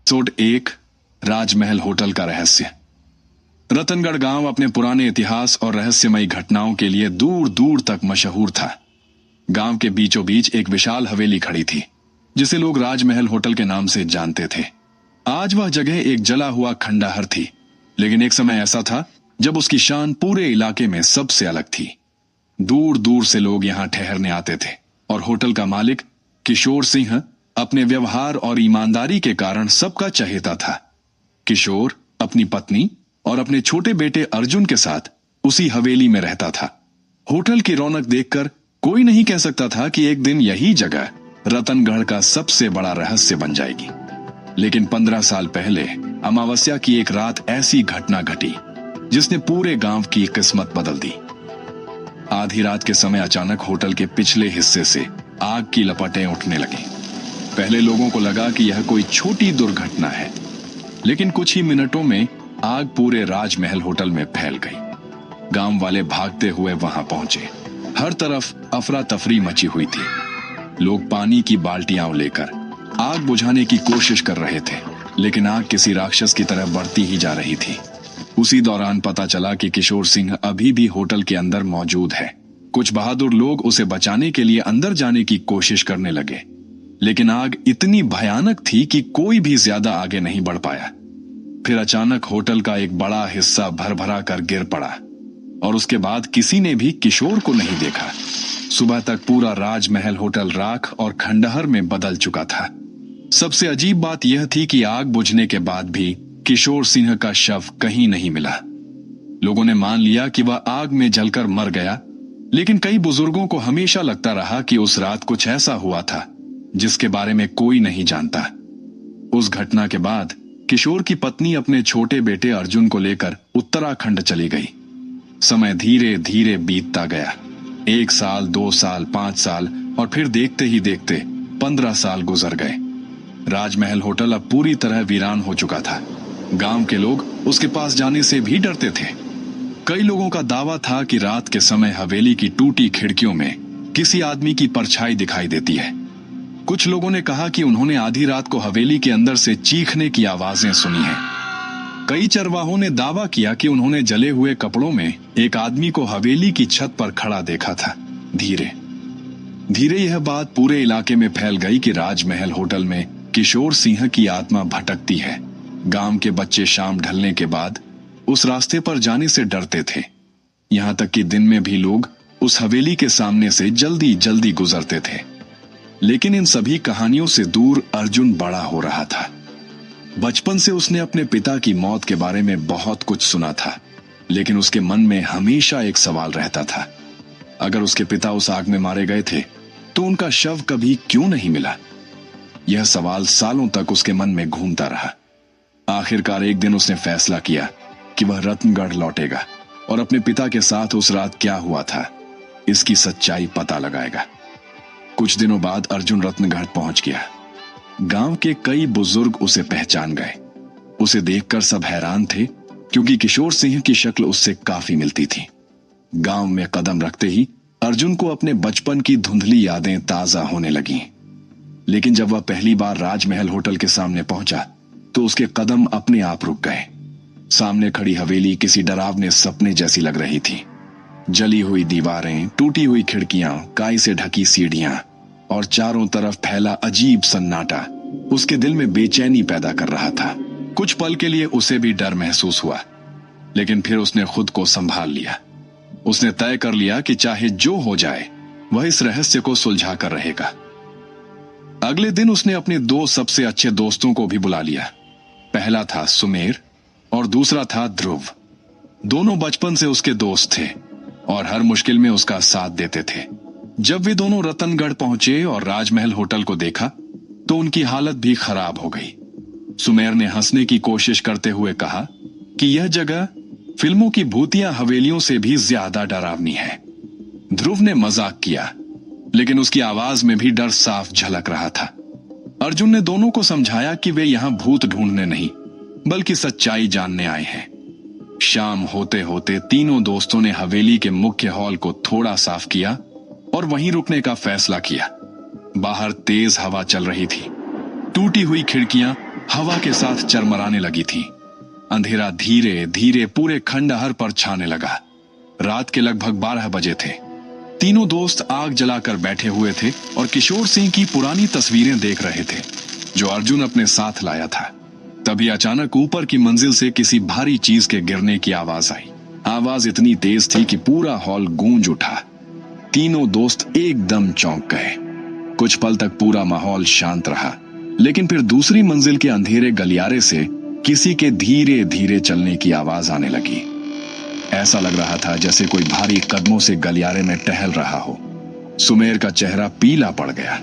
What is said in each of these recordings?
Episode 1 राजमहल hotel का रहस्य। रतनगढ़ गांव अपने पुराने इतिहास और रहस्यमयी घटनाओं के लिए दूर दूर तक मशहूर था। गांव के बीचों बीच एक विशाल हवेली खड़ी थी जिसे लोग राजमहल होटल के नाम से जानते थे। आज वह जगह एक जला हुआ खंडहर थी, लेकिन एक समय ऐसा था जब उसकी शान पूरे इलाके में सबसे अलग थी। दूर दूर से लोग यहां ठहरने आते थे और होटल का मालिक किशोर सिंह अपने व्यवहार और ईमानदारी के कारण सबका चहेता था। किशोर अपनी पत्नी और अपने छोटे बेटे अर्जुन के साथ उसी हवेली में रहता था। होटल की रौनक देखकर कोई नहीं कह सकता था कि एक दिन यही जगह रतनगढ़ का सबसे बड़ा रहस्य बन जाएगी। लेकिन 15 साल पहले अमावस्या की एक रात ऐसी घटना घटी जिसने पूरे गांव की किस्मत बदल दी। आधी रात के समय अचानक होटल के पिछले हिस्से से आग की लपटें उठने लगी। पहले लोगों को लगा कि यह कोई छोटी दुर्घटना है, लेकिन कुछ ही मिनटों में आग पूरे राजमहल होटल में फैल गई। गांव वाले भागते हुए वहां पहुंचे। हर तरफ अफरा तफरी मची हुई थी। लोग पानी की बाल्टियां लेकर आग बुझाने की कोशिश कर रहे थे, लेकिन आग किसी राक्षस की तरह बढ़ती ही जा रही थी। उसी दौरान पता चला कि किशोर सिंह अभी भी होटल के अंदर मौजूद है। कुछ बहादुर लोग उसे बचाने के लिए अंदर जाने की कोशिश करने लगे, लेकिन आग इतनी भयानक थी कि कोई भी ज्यादा आगे नहीं बढ़ पाया। फिर अचानक होटल का एक बड़ा हिस्सा भर-भरा कर गिर पड़ा और उसके बाद किसी ने भी किशोर को नहीं देखा। सुबह तक पूरा राजमहल होटल राख और खंडहर में बदल चुका था। सबसे अजीब बात यह थी कि आग बुझने के बाद भी किशोर सिंह का शव कहीं नहीं मिला। लोगों ने मान लिया कि वह आग में जलकर मर गया, लेकिन कई बुजुर्गों को हमेशा लगता रहा कि उस रात कुछ ऐसा हुआ था जिसके बारे में कोई नहीं जानता। उस घटना के बाद किशोर की पत्नी अपने छोटे बेटे अर्जुन को लेकर उत्तराखंड चली गई। समय धीरे धीरे बीतता गया। 1 साल, 2 साल, 5 साल और फिर देखते ही देखते 15 साल गुजर गए। राजमहल होटल अब पूरी तरह वीरान हो चुका था। गांव के लोग उसके पास जाने से भी डरते थे। कई लोगों का दावा था कि रात के समय हवेली की टूटी खिड़कियों में किसी आदमी की परछाई दिखाई देती है। कुछ लोगों ने कहा कि उन्होंने आधी रात को हवेली के अंदर से चीखने की आवाजें सुनी हैं। कई चरवाहों ने दावा किया कि उन्होंने जले हुए कपड़ों में एक आदमी को हवेली की छत पर खड़ा देखा था। धीरे धीरे यह बात पूरे इलाके में फैल गई कि राजमहल होटल में किशोर सिंह की आत्मा भटकती है। गांव के बच्चे शाम ढलने के बाद उस रास्ते पर जाने से डरते थे। यहां तक कि दिन में भी लोग उस हवेली के सामने से जल्दी जल्दी गुजरते थे। लेकिन इन सभी कहानियों से दूर अर्जुन बड़ा हो रहा था। बचपन से उसने अपने पिता की मौत के बारे में बहुत कुछ सुना था, लेकिन उसके मन में हमेशा एक सवाल रहता था। अगर उसके पिता उस आग में मारे गए थे तो उनका शव कभी क्यों नहीं मिला? यह सवाल सालों तक उसके मन में घूमता रहा। आखिरकार एक दिन उसने फैसला किया कि वह रतनगढ़ लौटेगा और अपने पिता के साथ उस रात क्या हुआ था इसकी सच्चाई पता लगाएगा। कुछ दिनों बाद अर्जुन रत्नगढ़ पहुंच गया। गांव के कई बुजुर्ग उसे पहचान गए। उसे देखकर सब हैरान थे, क्योंकि किशोर सिंह की शक्ल उससे काफी मिलती थी। गांव में कदम रखते ही अर्जुन को अपने बचपन की धुंधली यादें ताजा होने लगीं। लेकिन जब वह पहली बार राजमहल होटल के सामने पहुंचा तो उसके कदम अपने आप रुक गए। सामने खड़ी हवेली किसी डरावने सपने जैसी लग रही थी। जली हुई दीवारें, टूटी हुई खिड़कियां, काई से ढकी सीढ़ियां और चारों तरफ फैला अजीब सन्नाटा उसके दिल में बेचैनी पैदा कर रहा था। कुछ पल के लिए उसे भी डर महसूस हुआ, लेकिन फिर उसने खुद को संभाल लिया। उसने तय कर लिया कि चाहे जो हो जाए वह इस रहस्य को सुलझा कर रहेगा। अगले दिन उसने अपने 2 सबसे अच्छे दोस्तों को भी बुला लिया। पहला था सुमेर और दूसरा था ध्रुव। दोनों बचपन से उसके दोस्त थे और हर मुश्किल में उसका साथ देते थे। जब वे दोनों रतनगढ़ पहुंचे और राजमहल होटल को देखा तो उनकी हालत भी खराब हो गई। सुमेर ने हंसने की कोशिश करते हुए कहा कि यह जगह फिल्मों की भूतिया हवेलियों से भी ज्यादा डरावनी है। ध्रुव ने मजाक किया, लेकिन उसकी आवाज में भी डर साफ झलक रहा था। अर्जुन ने दोनों को समझाया कि वे यहां भूत ढूंढने नहीं, बल्कि सच्चाई जानने आए हैं। शाम होते होते तीनों दोस्तों ने हवेली के मुख्य हॉल को थोड़ा साफ किया और वहीं रुकने का फैसला किया। बाहर तेज हवा चल रही थी। टूटी हुई खिड़कियां हवा के साथ चरमराने लगी थी। अंधेरा धीरे धीरे पूरे खंडहर पर छाने लगा। रात के लगभग 12 बजे थे। तीनों दोस्त आग जलाकर बैठे हुए थे और किशोर सिंह की पुरानी तस्वीरें देख रहे थे जो अर्जुन अपने साथ लाया था। तभी अचानक ऊपर की मंजिल से किसी भारी चीज के गिरने की आवाज आई। आवाज इतनी तेज थी कि पूरा हॉल गूंज उठा। तीनों दोस्त एकदम चौंक गए। कुछ पल तक पूरा माहौल शांत रहा, लेकिन फिर दूसरी मंजिल के अंधेरे गलियारे से किसी के धीरे धीरे चलने की आवाज आने लगी। ऐसा लग रहा था जैसे कोई भारी कदमों से गलियारे में टहल रहा हो। सुमेर का चेहरा पीला पड़ गया।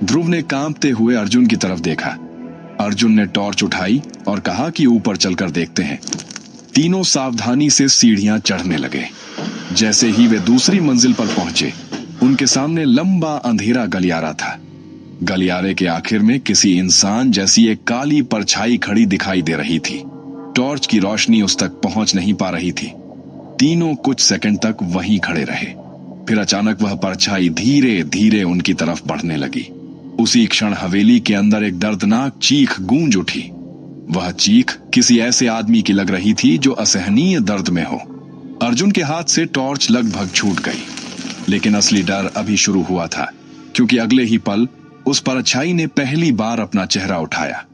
ध्रुव ने कांपते हुए अर्जुन की तरफ देखा। अर्जुन ने टॉर्च उठाई और कहा कि ऊपर चलकर देखते हैं। तीनों सावधानी से सीढ़ियां चढ़ने लगे। जैसे ही वे दूसरी मंजिल पर पहुंचे, उनके सामने लंबा अंधेरा गलियारा था। गलियारे के आखिर में किसी इंसान जैसी एक काली परछाई खड़ी दिखाई दे रही थी। टॉर्च की रोशनी उस तक पहुंच नहीं पा रही थी। तीनों कुछ सेकंड तक वहीं खड़े रहे। फिर अचानक वह परछाई धीरे धीरे उनकी तरफ बढ़ने लगी। उसी क्षण हवेली के अंदर एक दर्दनाक चीख गूंज उठी। वह चीख किसी ऐसे आदमी की लग रही थी जो असहनीय दर्द में हो। अर्जुन के हाथ से टॉर्च लगभग छूट गई, लेकिन असली डर अभी शुरू हुआ था, क्योंकि अगले ही पल उस परछाई ने पहली बार अपना चेहरा उठाया।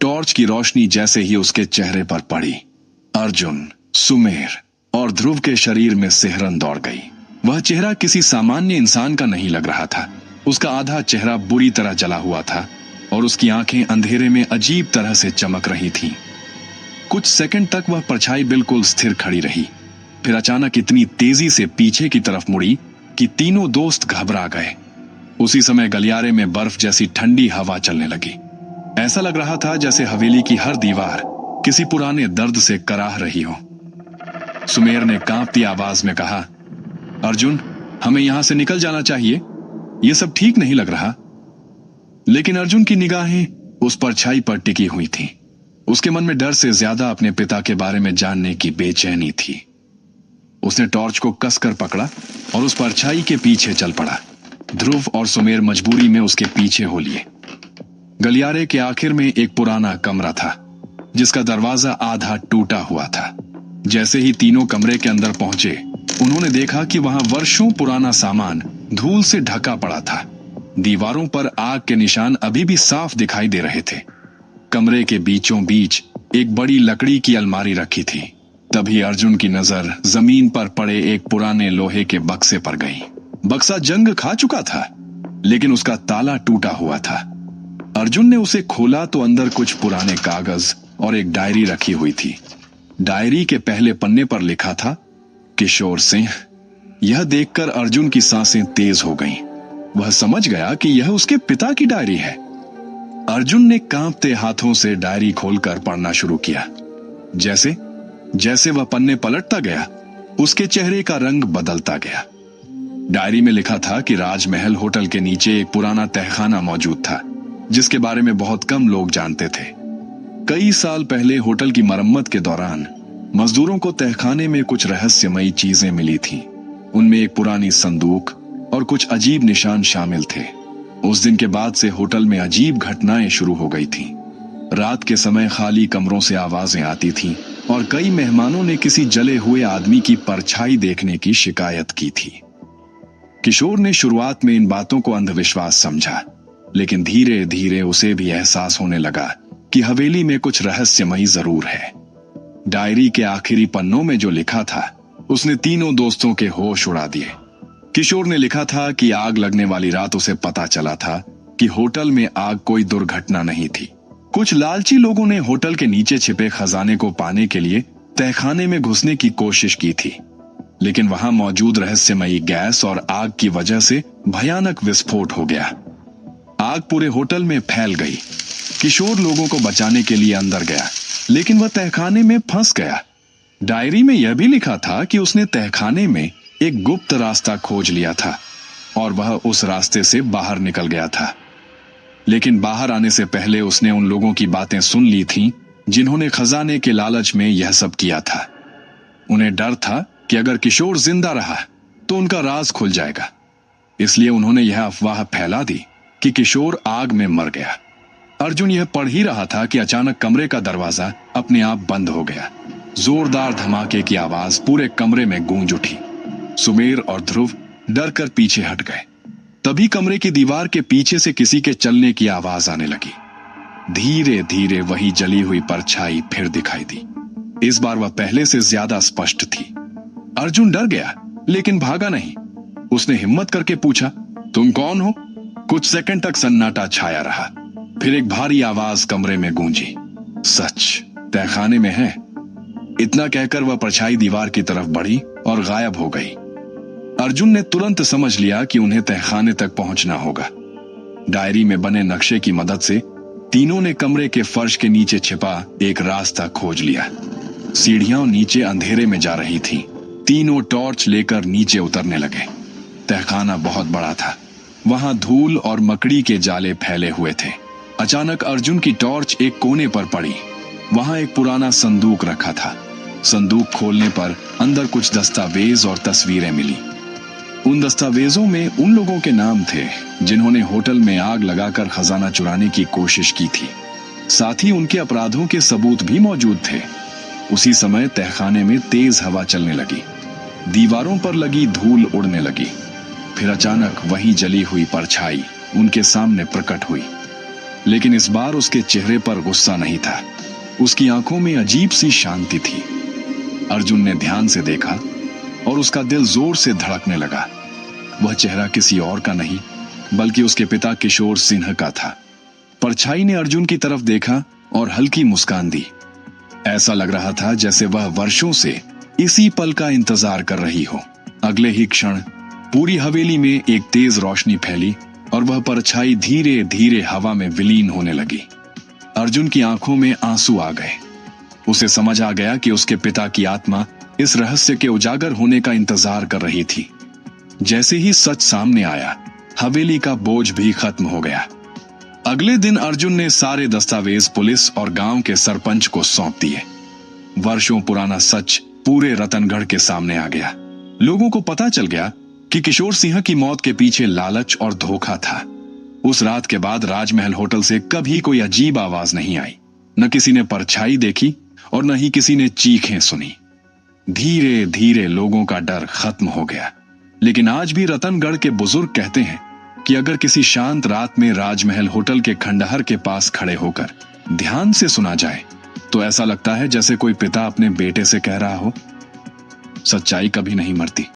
टॉर्च की रोशनी जैसे ही उसके चेहरे पर पड़ी, अर्जुन, सुमेर और ध्रुव के शरीर में सिहरन दौड़ गई। वह चेहरा किसी सामान्य इंसान का नहीं लग रहा था। उसका आधा चेहरा बुरी तरह जला हुआ था और उसकी आंखें अंधेरे में अजीब तरह से चमक रही थीं। कुछ सेकंड तक वह परछाई बिल्कुल स्थिर खड़ी रही, फिर अचानक इतनी तेजी से पीछे की तरफ मुड़ी कि तीनों दोस्त घबरा गए। उसी समय गलियारे में बर्फ जैसी ठंडी हवा चलने लगी। ऐसा लग रहा था जैसे हवेली की हर दीवार किसी पुराने दर्द से कराह रही हो। सुमेर ने कांपती आवाज में कहा, अर्जुन, हमें यहां से निकल जाना चाहिए। यह सब ठीक नहीं लग रहा। लेकिन अर्जुन की निगाहें उस परछाई पर टिकी हुई थीं। उसके मन में डर से ज्यादा अपने पिता के बारे में जानने की बेचैनी थी। उसने टॉर्च को कसकर पकड़ा और उस परछाई के पीछे चल पड़ा। ध्रुव और सुमेर मजबूरी में उसके पीछे हो लिए। गलियारे के आखिर में एक पुराना कमरा था, जिसका दरवाजा आधा टूटा हुआ था। जैसे ही तीनों कमरे के अंदर पहुंचे, उन्होंने देखा कि वहां वर्षों पुराना सामान धूल से ढका पड़ा था। दीवारों पर आग के निशान अभी भी साफ दिखाई दे रहे थे। कमरे के बीचों बीच एक बड़ी लकड़ी की अलमारी रखी थी। तभी अर्जुन की नजर जमीन पर पड़े एक पुराने लोहे के बक्से पर गई। बक्सा जंग खा चुका था, लेकिन उसका ताला टूटा हुआ था। अर्जुन ने उसे खोला तो अंदर कुछ पुराने कागज और एक डायरी रखी हुई थी। डायरी के पहले पन्ने पर लिखा था, किशोर सिंह। यह देखकर अर्जुन की सांसें तेज हो गईं। वह समझ गया कि यह उसके पिता की डायरी है। अर्जुन ने कांपते हाथों से डायरी खोलकर पढ़ना शुरू किया। जैसे जैसे वह पन्ने पलटता गया, उसके चेहरे का रंग बदलता गया। डायरी में लिखा था कि राजमहल होटल के नीचे एक पुराना तहखाना मौजूद था, जिसके बारे में बहुत कम लोग जानते थे। कई साल पहले होटल की मरम्मत के दौरान मजदूरों को तहखाने में कुछ रहस्यमयी चीजें मिली थीं। उनमें एक पुरानी संदूक और कुछ अजीब निशान शामिल थे। उस दिन के बाद से होटल में अजीब घटनाएं शुरू हो गई थीं। रात के समय खाली कमरों से आवाजें आती थीं और कई मेहमानों ने किसी जले हुए आदमी की परछाई देखने की शिकायत की थी। किशोर ने शुरुआत में इन बातों को अंधविश्वास समझा, लेकिन धीरे धीरे उसे भी एहसास होने लगा कि हवेली में कुछ रहस्यमयी जरूर है। डायरी के आखिरी पन्नों में जो लिखा था, उसने तीनों दोस्तों के होश उड़ा दिए। किशोर ने लिखा था कि आग लगने वाली रात उसे पता चला था कि होटल में आग कोई दुर्घटना नहीं थी। कुछ लालची लोगों ने होटल के नीचे छिपे खजाने को पाने के लिए तहखाने में घुसने की कोशिश की थी, लेकिन वहां मौजूद रहस्यमयी गैस और आग की वजह से भयानक विस्फोट हो गया। आग पूरे होटल में फैल गई। किशोर लोगों को बचाने के लिए अंदर गया, लेकिन वह तहखाने में फंस गया। डायरी में यह भी लिखा था कि उसने तहखाने में एक गुप्त रास्ता खोज लिया था और वह उस रास्ते से बाहर निकल गया था। लेकिन बाहर आने से पहले उसने उन लोगों की बातें सुन ली थीं, जिन्होंने खजाने के लालच में यह सब किया था। उन्हें डर था कि अगर किशोर जिंदा रहा तो उनका राज खुल जाएगा, इसलिए उन्होंने यह अफवाह फैला दी कि किशोर आग में मर गया। अर्जुन यह पढ़ ही रहा था कि अचानक कमरे का दरवाजा अपने आप बंद हो गया। जोरदार धमाके की आवाज पूरे कमरे में गूंज उठी। सुमेर और ध्रुव डर कर पीछे हट गए। तभी कमरे की दीवार के पीछे से किसी के चलने की आवाज आने लगी। धीरे धीरे वही जली हुई परछाई फिर दिखाई दी। इस बार वह पहले से ज्यादा स्पष्ट थी। अर्जुन डर गया, लेकिन भागा नहीं। उसने हिम्मत करके पूछा, तुम कौन हो? कुछ सेकंड तक सन्नाटा छाया रहा। फिर एक भारी आवाज कमरे में गूंजी, सच, तहखाने में है। इतना कहकर वह परछाई दीवार की तरफ बढ़ी और गायब हो गई। अर्जुन ने तुरंत समझ लिया कि उन्हें तहखाने तक पहुंचना होगा। डायरी में बने नक्शे की मदद से तीनों ने कमरे के फर्श के नीचे छिपा एक रास्ता खोज लिया। सीढ़ियां नीचे अंधेरे में जा रही थीं। तीनों टॉर्च लेकर नीचे उतरने लगे। तहखाना बहुत बड़ा था। वहां धूल और मकड़ी के जाले फैले हुए थे। अचानक अर्जुन की टॉर्च एक कोने पर पड़ी। वहां एक पुराना संदूक रखा था। संदूक खोलने पर अंदर कुछ दस्तावेज और तस्वीरें मिली। उन दस्तावेजों में उन लोगों के नाम थे जिन्होंने होटल में आग लगाकर खजाना चुराने की कोशिश की थी। साथ ही उनके अपराधों के सबूत भी मौजूद थे। उसी समय तहखाने में तेज हवा चलने लगी। दीवारों पर लगी धूल उड़ने लगी। फिर अचानक वही जली हुई परछाई उनके सामने प्रकट हुई। लेकिन इस बार उसके चेहरे पर गुस्सा नहीं था। उसकी आंखों में अजीब सी शांति थी। अर्जुन ने ध्यान से देखा और उसका दिल जोर से धड़कने लगा। वह चेहरा किसी और का नहीं, बल्कि उसके पिता किशोर सिन्हा का था। परछाई ने अर्जुन की तरफ देखा और हल्की मुस्कान दी। ऐसा लग रहा था जैसे वह वर्षों से इसी पल का इंतजार कर रही हो। अगले ही क्षण पूरी हवेली में एक तेज रोशनी फैली और वह परछाई धीरे धीरे हवा में विलीन होने लगी। अर्जुन की आंखों में आंसू आ गए। उसे समझ आ गया कि उसके पिता की आत्मा इस रहस्य के उजागर होने का इंतजार कर रही थी। जैसे ही सच सामने आया, हवेली का बोझ भी खत्म हो गया। अगले दिन अर्जुन ने सारे दस्तावेज पुलिस और गांव के सरपंच को सौंप दिए। वर्षों पुराना सच पूरे रतनगढ़ के सामने आ गया। लोगों को पता चल गया कि किशोर सिंह की मौत के पीछे लालच और धोखा था। उस रात के बाद राजमहल होटल से कभी कोई अजीब आवाज नहीं आई। न किसी ने परछाई देखी और न ही किसी ने चीखें सुनी। धीरे धीरे लोगों का डर खत्म हो गया। लेकिन आज भी रतनगढ़ के बुजुर्ग कहते हैं कि अगर किसी शांत रात में राजमहल होटल के खंडहर के पास खड़े होकर ध्यान से सुना जाए तो ऐसा लगता है जैसे कोई पिता अपने बेटे से कह रहा हो, सच्चाई कभी नहीं मरती।